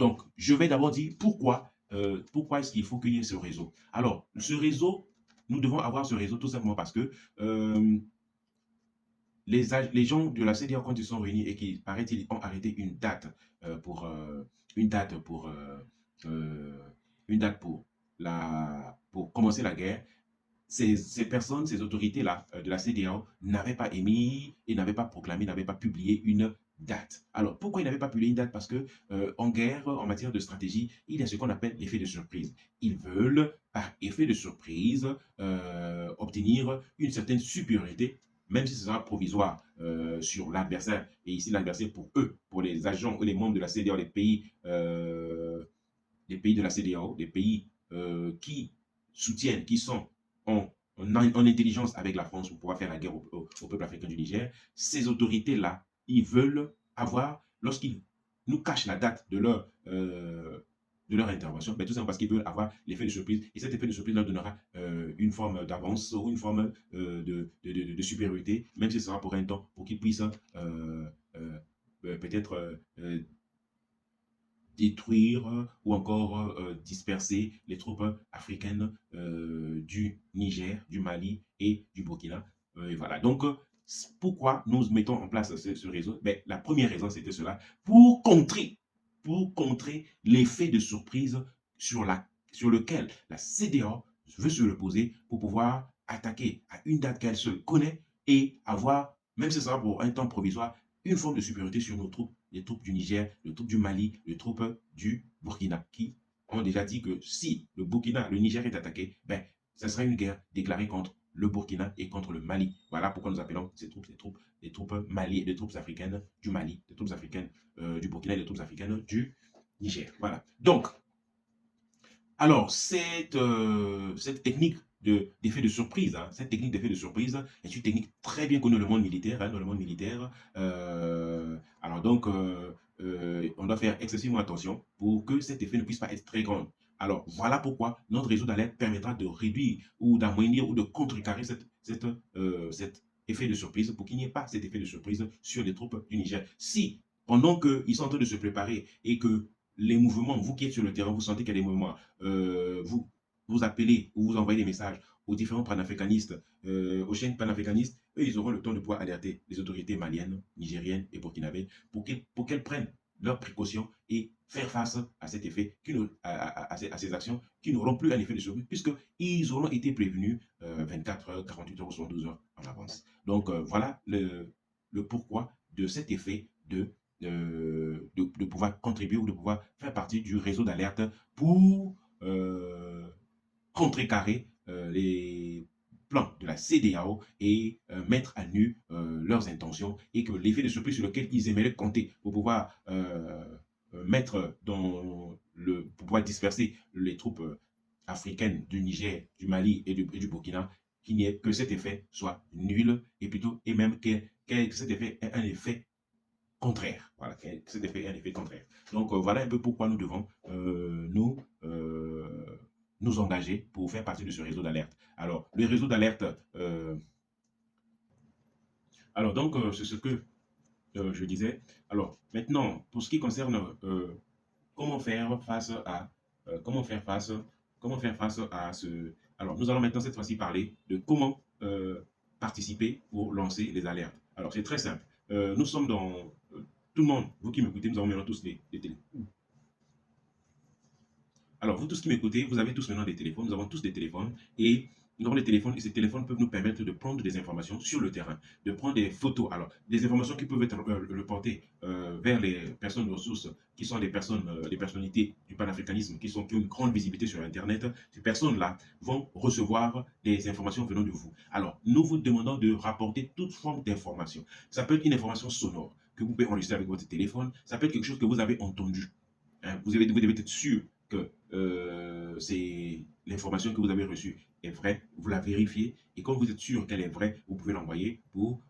Donc, je vais d'abord dire pourquoi est-ce qu'il faut qu'il y ait ce réseau. Alors, ce réseau, nous devons avoir ce réseau tout simplement parce que les gens de la CEDEAO, quand ils sont réunis et qui, paraît-il, ont arrêté une date pour une date pour euh, une date pour commencer la guerre, ces personnes, ces autorités-là de la CEDEAO n'avaient pas émis et n'avaient pas proclamé, n'avaient pas publié une date. Alors, pourquoi ils n'avaient pas publié une date? Parce que en guerre, en matière de stratégie, il y a ce qu'on appelle l'effet de surprise. Ils veulent, par effet de surprise, obtenir une certaine supériorité, même si ce sera provisoire sur l'adversaire. Et ici, l'adversaire pour eux, pour les agents ou les membres de la CEDEAO, les pays de la CEDEAO, les pays qui soutiennent, qui sont en intelligence avec la France pour pouvoir faire la guerre au peuple africain du Niger, ces autorités-là, ils veulent avoir, lorsqu'ils nous cachent la date de leur intervention, ben, tout simplement parce qu'ils veulent avoir l'effet de surprise. Et cet effet de surprise leur donnera une forme d'avance ou une forme de supériorité, même si ce sera pour un temps, pour qu'ils puissent peut-être détruire ou encore disperser les troupes africaines du Niger, du Mali et du Burkina. Et voilà. Donc, pourquoi nous mettons en place ce réseau? Ben, la première raison, c'était cela, pour contrer l'effet de surprise sur lequel la CEDEAO veut se reposer pour pouvoir attaquer à une date qu'elle se connaît et avoir, même si ce sera pour un temps provisoire, une forme de supériorité sur nos troupes, les troupes du Niger, les troupes du Mali, les troupes du Burkina, qui ont déjà dit que si le Niger est attaqué, ben, ce sera une guerre déclarée contre le Burkina et contre le Mali. Voilà pourquoi nous appelons ces troupes les troupes Mali, les troupes africaines du Mali, les troupes africaines du Burkina et les troupes africaines du Niger. Voilà. Donc, alors, cette technique d'effet de surprise, hein, cette technique d'effet de surprise est une technique très bien connue dans le monde militaire. Hein, dans le monde militaire. Alors donc, on doit faire excessivement attention pour que cet effet ne puisse pas être très grand. Alors, voilà pourquoi notre réseau d'alerte permettra de réduire ou d'amoindrir ou de contrecarrer cet effet de surprise pour qu'il n'y ait pas cet effet de surprise sur les troupes du Niger. Si, pendant qu'ils sont en train de se préparer et que les mouvements, vous qui êtes sur le terrain, vous sentez qu'il y a des mouvements, vous appelez ou vous envoyez des messages aux différents panafricanistes, aux chaînes panafricanistes, eux, ils auront le temps de pouvoir alerter les autorités maliennes, nigériennes et burkinabées pour qu'elles prennent leurs précautions et faire face à cet effet, à ces actions qui n'auront plus un effet de surprise, puisqu'ils auront été prévenus 24 heures, 48 heures ou 72 heures en avance. Donc, voilà le pourquoi de cet effet de pouvoir contribuer ou de pouvoir faire partie du réseau d'alerte pour contrecarrer les plans de la CEDEAO et mettre à nu leurs intentions et que l'effet de surprise sur lequel ils aimeraient compter pour pouvoir pour pouvoir disperser les troupes africaines du Niger, du Mali et du Burkina, que cet effet soit nul et même que cet effet ait un effet contraire. Voilà, que cet effet ait un effet contraire. Donc voilà un peu pourquoi nous devons nous engager pour faire partie de ce réseau d'alerte. Alors, le réseau d'alerte, c'est ce que je disais. Alors, maintenant, pour ce qui concerne comment faire face à ce. Alors, nous allons maintenant cette fois-ci parler de comment participer pour lancer les alertes. Alors, c'est très simple. Nous sommes dans tout le monde, vous qui m'écoutez, nous avons maintenant tous des téléphones. Alors, vous tous qui m'écoutez, vous avez tous maintenant des téléphones, nous avons tous des téléphones et nous avons des téléphones et ces téléphones peuvent nous permettre de prendre des informations sur le terrain, de prendre des photos. Alors, des informations qui peuvent être reportées vers les personnes ressources qui sont des personnalités du panafricanisme qui ont une grande visibilité sur Internet. Ces personnes-là vont recevoir des informations venant de vous. Alors, nous vous demandons de rapporter toute forme d'information. Ça peut être une information sonore que vous pouvez enregistrer avec votre téléphone. Ça peut être quelque chose que vous avez entendu. Hein, vous devez être sûr que c'est l'information que vous avez reçue est vraie, vous la vérifiez, et quand vous êtes sûr qu'elle est vraie, vous pouvez l'envoyer pour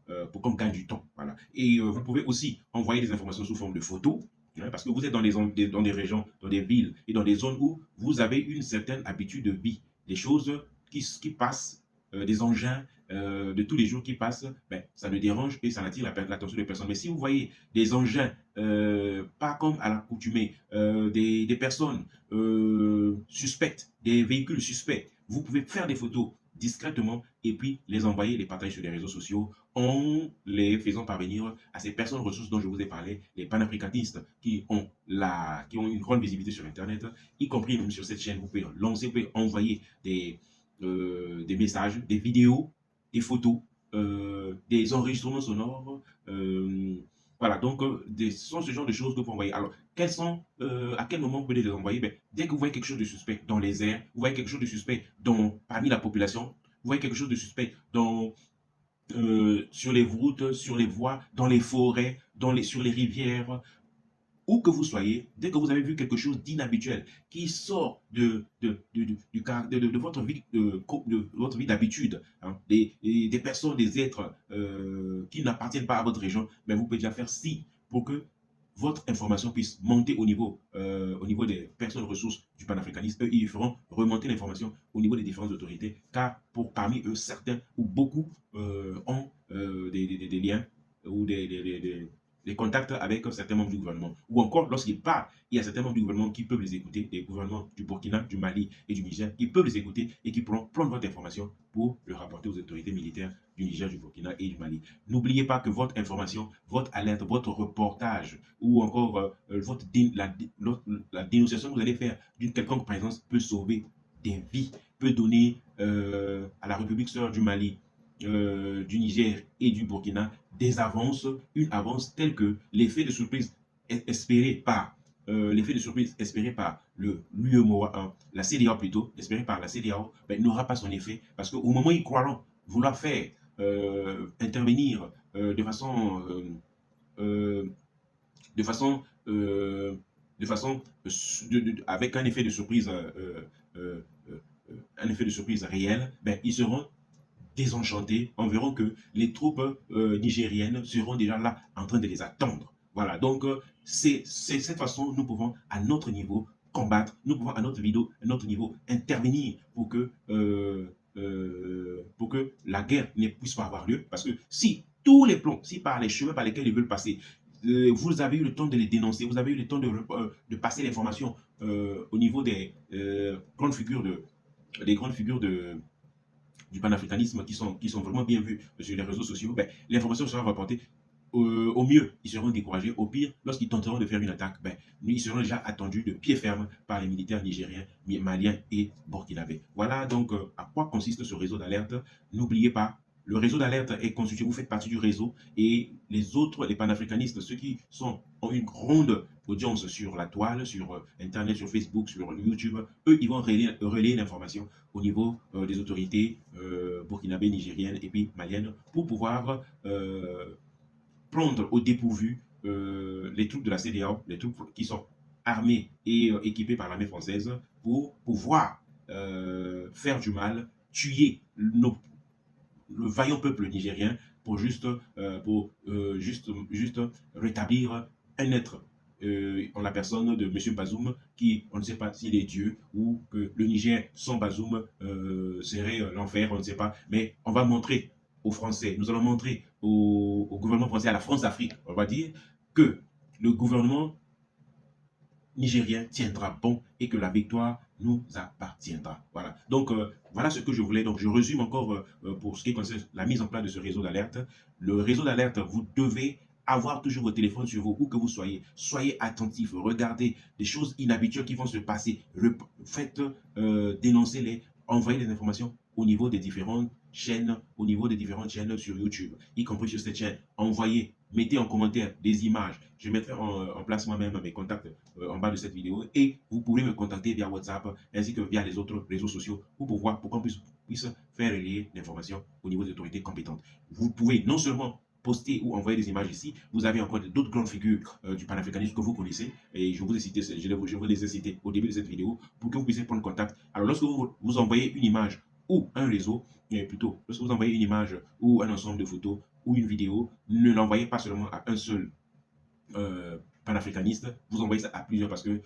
qu'on gagne du temps. Voilà. Et vous pouvez aussi envoyer des informations sous forme de photos, hein, parce que vous êtes dans des régions, dans des villes et dans des zones où vous avez une certaine habitude de vie, des choses qui passent, des engins de tous les jours qui passent, ben, ça ne dérange et ça n'attire l'attention des personnes. Mais si vous voyez des engins, pas comme à l'accoutumée, des personnes suspectes, des véhicules suspects, vous pouvez faire des photos discrètement et puis les envoyer, les partager sur les réseaux sociaux en les faisant parvenir à ces personnes ressources dont je vous ai parlé, les panafricanistes qui ont une grande visibilité sur Internet, y compris même sur cette chaîne. Vous pouvez lancer, vous pouvez envoyer des messages, des vidéos, des photos, des enregistrements sonores. Voilà, donc ce sont ce genre de choses que vous envoyez. Alors, à quel moment vous pouvez les envoyer? Ben, dès que vous voyez quelque chose de suspect dans les airs, vous voyez quelque chose de suspect parmi la population, vous voyez quelque chose de suspect sur les routes, sur les voies, dans les forêts, sur les rivières, où que vous soyez, dès que vous avez vu quelque chose d'inhabituel qui sort de votre vie d'habitude, hein, des personnes, des êtres qui n'appartiennent pas à votre région, mais vous pouvez déjà faire si pour que votre information puisse monter au niveau des personnes ressources du panafricanisme. Eux, ils feront remonter l'information au niveau des différentes autorités, car parmi eux, certains ou beaucoup ont des liens ou des contacts avec certains membres du gouvernement. Ou encore, lorsqu'ils parlent, il y a certains membres du gouvernement qui peuvent les écouter, des gouvernements du Burkina, du Mali et du Niger, qui peuvent les écouter et qui pourront prendre votre information pour le rapporter aux autorités militaires du Niger, du Burkina et du Mali. N'oubliez pas que votre information, votre alerte, votre reportage ou encore la dénonciation que vous allez faire d'une quelconque présence peut sauver des vies, peut donner à la République sœur du Mali, du Niger et du Burkina une avance telle que l'effet de surprise espéré par le l'UEMOA, la CEDEAO plutôt, espéré par la CEDEAO, ben, n'aura pas son effet parce qu'au moment où ils croiront vouloir faire intervenir de façon de façon avec un effet de surprise réel, ben, ils seront désenchantés en verront que les troupes nigériennes seront déjà là en train de les attendre. Voilà, donc c'est cette façon nous pouvons à notre niveau combattre, nous pouvons à notre niveau intervenir pour que la guerre ne puisse pas avoir lieu. Parce que si tous les plombs, si par les chemins par lesquels ils veulent passer, vous avez eu le temps de les dénoncer, vous avez eu le temps de passer l'information au niveau des grandes figures du panafricanisme qui sont vraiment bien vus sur les réseaux sociaux, ben, l'information sera rapportée. Au mieux, ils seront découragés. Au pire, lorsqu'ils tenteront de faire une attaque, ben, ils seront déjà attendus de pied ferme par les militaires nigériens, maliens et burkinabés. Voilà donc à quoi consiste ce réseau d'alerte. N'oubliez pas, le réseau d'alerte est constitué, vous faites partie du réseau, et les autres, les panafricanistes, ceux qui ont une grande audience sur la toile, sur Internet, sur Facebook, sur YouTube, eux, ils vont relayer l'information au niveau des autorités burkinabées, nigériennes et puis maliennes pour pouvoir prendre au dépourvu les troupes de la CEDEAO, les troupes qui sont armées et équipées par l'armée française pour pouvoir faire du mal, tuer le vaillant peuple nigérien pour juste rétablir un être en la personne de M. Bazoum, qui, on ne sait pas s'il est Dieu ou que le Niger sans Bazoum serait l'enfer, on ne sait pas. Mais on va montrer aux Français, nous allons montrer au gouvernement français, à la France-Afrique, on va dire, que le gouvernement nigérien tiendra bon et que la victoire nous appartiendra. Voilà. Donc, voilà ce que je voulais. Donc, je résume encore pour ce qui concerne la mise en place de ce réseau d'alerte. Le réseau d'alerte, vous devez avoir toujours vos téléphones sur vous, où que vous soyez. Soyez attentifs, regardez des choses inhabituelles qui vont se passer. Faites dénoncer envoyez les informations au niveau des différentes chaînes, sur YouTube, y compris sur cette chaîne. Envoyez, mettez en commentaire des images. Je mettrai en place moi-même mes contacts en bas de cette vidéo et vous pouvez me contacter via WhatsApp ainsi que via les autres réseaux sociaux pour qu'on puisse faire relayer l'information au niveau des autorités compétentes. Vous pouvez non seulement poster ou envoyer des images ici, vous avez encore d'autres grandes figures du panafricanisme que vous connaissez et je vous les ai cités au début de cette vidéo pour que vous puissiez prendre contact. Alors lorsque vous envoyez une image ou un réseau, plutôt, lorsque vous envoyez une image ou un ensemble de photos ou une vidéo, ne l'envoyez pas seulement à un seul panafricaniste, vous envoyez ça à plusieurs parce que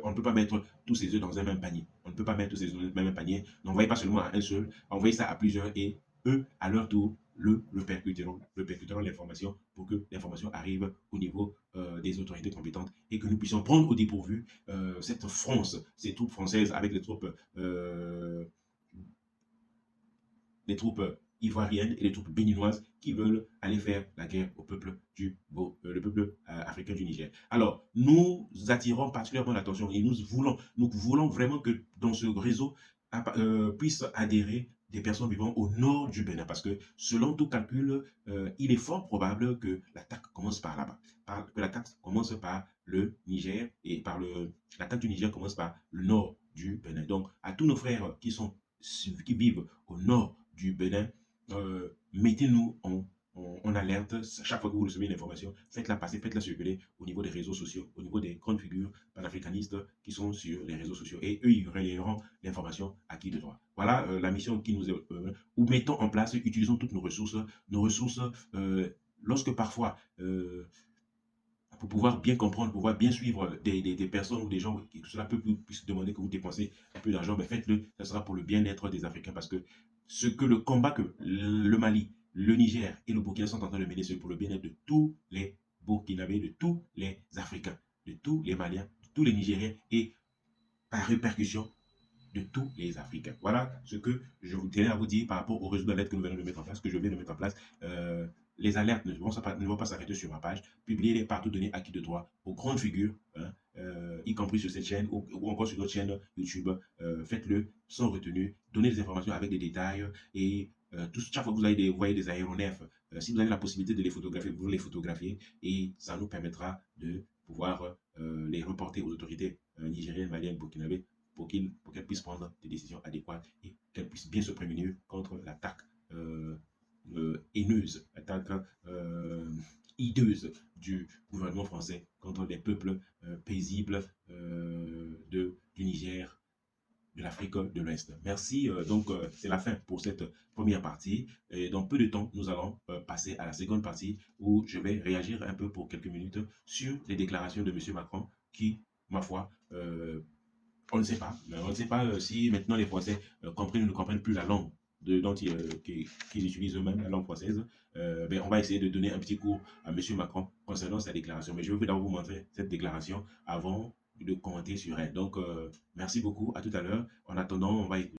on ne peut pas mettre tous ces œufs dans un même panier. On ne peut pas mettre tous ces œufs dans un même panier. N'envoyez pas seulement à un seul, envoyez ça à plusieurs et eux, à leur tour, le percuteront l'information pour que l'information arrive au niveau des autorités compétentes et que nous puissions prendre au dépourvu cette France, ces troupes françaises avec euh, les troupes ivoiriennes et les troupes béninoises qui veulent aller faire la guerre au peuple le peuple africain du Niger. Alors, nous attirons particulièrement l'attention et nous voulons vraiment que dans ce réseau puissent adhérer des personnes vivant au nord du Bénin, parce que selon tout calcul, il est fort probable que l'attaque commence par là-bas, que l'attaque commence par le Niger et l'attaque du Niger commence par le nord du Bénin. Donc, à tous nos frères qui vivent au nord du Bénin, mettez-nous en alerte. Chaque fois que vous recevez une information, faites-la passer, faites-la circuler au niveau des réseaux sociaux, au niveau des grandes figures panafricanistes qui sont sur les réseaux sociaux. Et eux, ils relayeront l'information à qui de droit. Voilà la mission qui nous est... où mettons en place, utilisons toutes nos ressources lorsque parfois... pour pouvoir bien comprendre, pouvoir bien suivre des personnes ou des gens qui cela puisse demander que vous dépensez un peu d'argent, mais faites-le, ça sera pour le bien-être des Africains, parce que ce que le combat que le Mali, le Niger et le Burkina sont en train de mener, c'est pour le bien-être de tous les Burkinabés, de tous les Africains, de tous les Maliens, de tous les Nigériens et par répercussion de tous les Africains. Voilà ce que je vous tenais à vous dire par rapport au réseau d'alerte que nous venons de mettre en place, que je viens de mettre en place. Les alertes ne vont pas s'arrêter sur ma page. Publiez-les partout, donnez acquis de droit aux grandes figures, hein, y compris sur cette chaîne ou encore sur notre chaîne YouTube. Faites-le sans retenue. Donnez des informations avec des détails et chaque fois que vous voyez des aéronefs, si vous avez la possibilité de les photographier, vous les photographiez et ça nous permettra de pouvoir les reporter aux autorités nigériennes, maliennes, burkinabées pour qu'elle puisse prendre des décisions adéquates et qu'elle puisse bien se prémunir contre l'attaque haineuse, l'attaque hideuse du gouvernement français contre les peuples paisibles du Niger, de l'Afrique de l'Ouest. Merci. Donc, c'est la fin pour cette première partie. Et dans peu de temps, nous allons passer à la seconde partie où je vais réagir un peu pour quelques minutes sur les déclarations de M. Macron qui, ma foi, on ne sait pas. On ne sait pas si maintenant les Français comprennent ou ne comprennent plus la langue qu'ils utilisent eux-mêmes, la langue française. Ben, on va essayer de donner un petit cours à M. Macron concernant sa déclaration. Mais je veux d'abord vous montrer cette déclaration avant de commenter sur elle. Donc, merci beaucoup. À tout à l'heure. En attendant, on va écouter.